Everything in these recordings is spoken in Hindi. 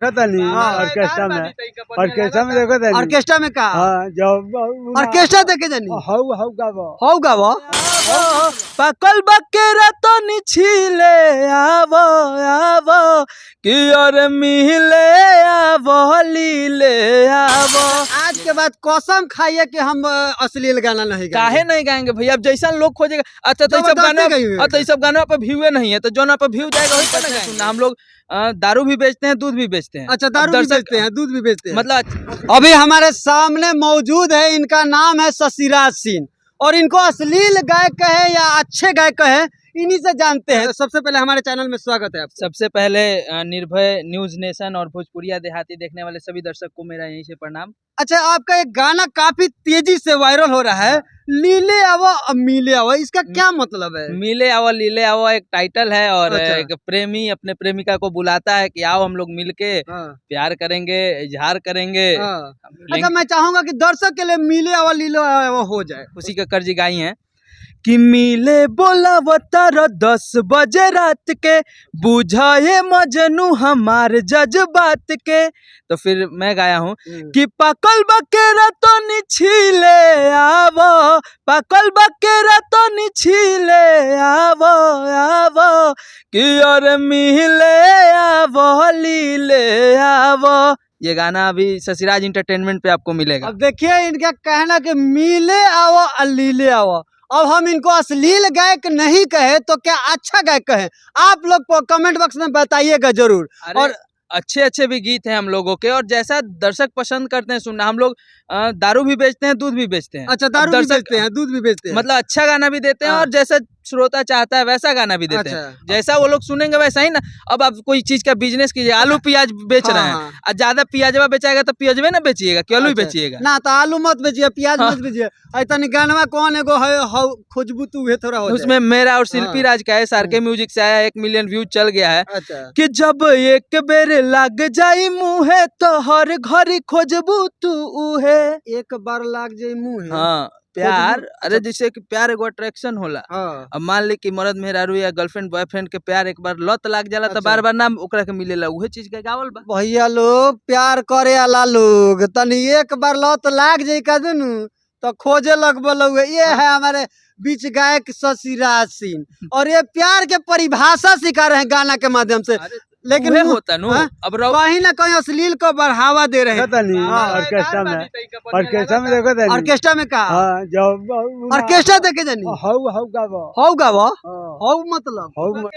देखा नहीं ऑर्केस्ट्रा में देखा था ऑर्केस्ट्रा में का जब ऑर्केस्ट्रा देखे जानी हौ गावो हो गावो पकल बकेरा तो निछिले आवो आवो कि और मिले आवो लीले आवो। आज के बाद कसम खाइए कि हम अश्लील गाना नहीं काहे नहीं गाएंगे भैया, अब जैसा लोग खोजेगा। अच्छा तो सब गाना तो सब गानों पे व्यूए नहीं है, तो जो ना पे व्यू जाएगा वही पे ना सुनना। हम लोग दारू भी बेचते हैं, दूध भी बेचते हैं। अच्छा दारू भी बेचते हैं, दूध भी बेचते हैं। मतलब अभी हमारे सामने मौजूद है, इनका नाम है शशिराज सिंह, और इनको अश्लील गायक कहे या अच्छे गायक कहे, इन्हीं से जानते हैं। सबसे पहले हमारे चैनल में स्वागत है आपका। सबसे पहले निर्भय न्यूज नेशन और भोजपुरिया देहाती देखने वाले सभी दर्शक को मेरा यहीं से प्रणाम। अच्छा, आपका एक गाना काफी तेजी से वायरल हो रहा है, लीले आवो मिले आवो, इसका क्या मतलब है? मिले आवो लीले आवो एक टाइटल है, और अच्छा। एक प्रेमी अपने प्रेमिका को बुलाता है कि आओ हम लोग मिलके प्यार करेंगे, इजहार करेंगे। अच्छा, मैं चाहूंगा कि दर्शक के लिए मिले आवो लीले आवो हो जाए। उसी का कर्ज गाई है कि मिले बोला वतार 10 बजे रात के, बुझाए मजनू हमार जज्बात के। तो फिर मैं गाया हूँ कि पकल बकेरा तो निछिले आवो, पकल बकेरा तो निछिले आवो आवो कि और मिले आवो लीले आवो। ये गाना अभी शशिराज इंटरटेनमेंट पे आपको मिलेगा। अब देखिए इनका कहना कि मिले आवो लीले आवो। अब हम इनको अश्लील गायक नहीं कहे तो क्या अच्छा गायक कहे? आप लोग कमेंट बॉक्स में बताइएगा जरूर। और अच्छे अच्छे भी गीत हैं हम लोगों के, और जैसा दर्शक पसंद करते हैं सुनना। हम लोग दारू भी बेचते हैं, दूध भी बेचते हैं। अच्छा, दारू भी बेचते हैं, दूध भी बेचते हैं, मतलब अच्छा गाना भी देते हैं, और जैसा श्रोता चाहता है वैसा गाना भी देते हैं। जैसा वो लोग सुनेंगे वैसा ही ना। अब आप कोई चीज का बिजनेस कीजिए, आलू प्याज बेच रहे हैं, और ज्यादा प्याजवा बेचाएगा तो प्याजवे ना बेचिएगा कि आलू बेचिएगा ना। तो आलू मत बेचिए, प्याज मत बेचिए। ऐतनी गानवा कौन एगो है खोजबू तू है थोड़ा हो उसमें मेरा और शिल्पी राज का है, सारके म्यूजिक से आया, 1 मिलियन व्यू चल गया है। कि जब एक बेर लग जाई मुहे तो हर घर खोजबू तू उहे। एक बार लाग जाई मुहे। हाँ प्यार, अरे जैसे कि प्यार एगो अट्रैक्शन होला। अब मान ली कि मर्द मेहरारू या गर्लफ्रेंड बॉयफ्रेंड के प्यार एक बार लत लाग जाला तो बार बार ना ओकरा के मिलेला, उहे चीज के गावल बा। भैया लोग प्यार करे वाला लोग तनी एक बार लत लाग जाई का दुनु तो खोजे लगबो लोग। ये है हमारे बीच गायक शशिराज सिंह, और ये प्यार के परिभाषा सिखा रहे हैं गाना के माध्यम से। लेकिन होता नु अब कहीं ना कहीं अश्लील को बढ़ावा दे रहे हैं। ऑर्केस्ट्रा में देखा था ऑर्केस्ट्रा में का जब ऑर्केस्ट्रा देखे जानी हौ गावो हौ मतलब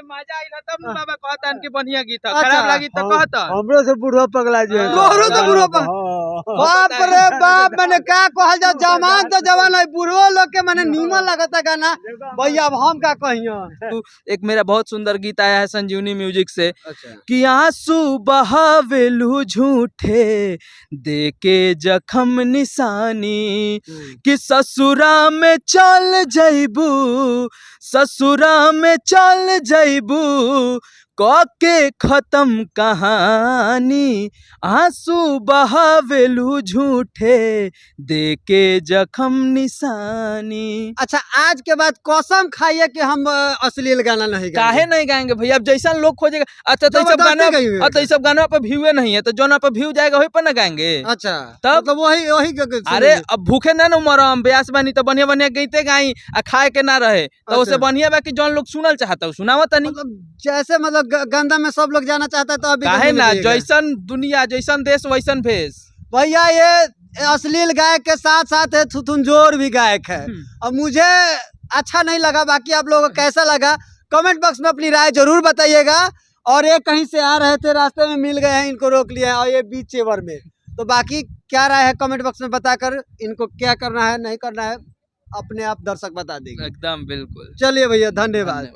मजा आइला तब न बाबा कहता कि बढ़िया गीत है, खराब लागी तो कहता हमरो से बुढ़वा पगला जो बाप रे बाप, मैंने क्या कहल जा, जवान तो जवान है, बुढ़ो लोग के मैंने नीमन लगता गाना। भैया अब हम क्या कहिए। एक मेरा बहुत सुंदर गीत आया है संजीवनी म्यूजिक से कि आंसू बहावेलू झूठे देके जखम निशानी, कि ससुरा में चल जइबू, ससुरा में चल जइबू के खत्म कहानी, आंसू बहावेलू झूठे देके जखम निशानी। अच्छा, आज के बाद कसम खाइए कि हम अश्लील गाना नहीं काहे नहीं गाएंगे भैया, अब जैसा लोग खोजेगा। अच्छा तो सब गानों पे व्यूए नहीं है, तो जो ना पे व्यू जाएगा वही पर ना गाएंगे। अच्छा तब मतलब वही अरे अब भूखे ना मरम, ब्यास बनी तो बढ़िया बढ़िया गीते गाई आ खाए के ना रहे तो उसे बढ़िया बा कि जौन लोग सुनल चाहता है सुनावत नहीं। जैसे मतलब गंदा में सब लोग जाना चाहता है तो अभी काहे ना, जैसन दुनिया जैसन देश वैसन भेष। भैया ये अश्लील गायक के साथ साथ है थुथुनजोर भी गायक है। अब मुझे अच्छा नहीं लगा, बाकी आप लोगों को कैसा लगा कमेंट बॉक्स में अपनी राय जरूर बताइएगा। और ये कहीं से आ रहे थे, रास्ते में मिल गए हैं, इनको रोक लिया है, और ये बीच चेवर में। तो बाकी क्या राय है कमेंट बॉक्स में बताकर इनको क्या करना है नहीं करना है अपने आप दर्शक बता देंगे। एकदम बिल्कुल। चलिए भैया, धन्यवाद।